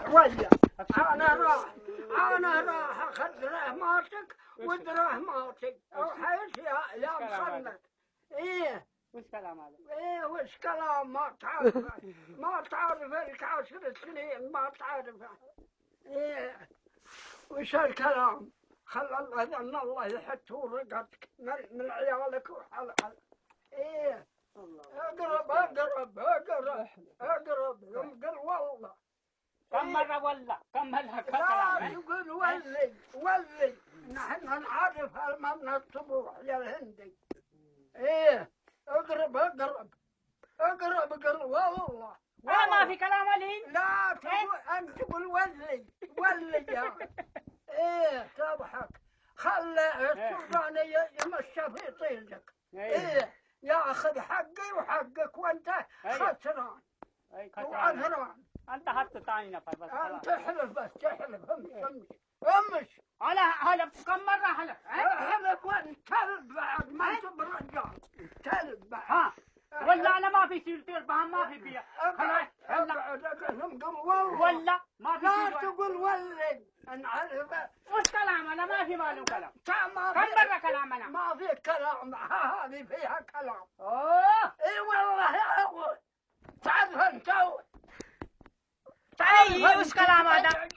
ويا ويا انا راح اخذ رحماتك ودرهماتك وحيث يا مخنث. ايه وش كلام هذا؟ ايه وش كلام ما تعرفه؟ ما تعرف لك 10 سنين ما تعرفه. ايه وش الكلام؟ خل الله يحته رقتك من عيالك وحلال. ايه اقرب اقرب اقرب اقرب قل والله. كم مرة والله؟ كم مرة لا كلام؟ تقول ولي نحن نعرف المبنى الطبوع يا الهندي. ايه اقرب اقرب اقرب قل والله. ما في كلام علي. لا تقول انت تقول ولي يا ايه تضحك. خلى السلطان يمشى في طينك. ايه ياخذ حقي وحقك وانت خسران وعذران. انت حتى ثاني نفر بس. انت احلف بس تحلف امش على كم مرة حلف؟ احلف وانت تلب بعد ما انت برجال تلب بعد. ها ولا انا ما في سيرتير بهم ما في فيها. خلاص ابعد اقسم قل والله. ولا ما في. لا تقول ولي نعرف. وش كلام انا ما في ماله كلام. كم ما مرة كلام انا؟ ما في كلام. هذه فيها كلام. اي والله يا ابوي تعرف انت اي وش كلام هذا؟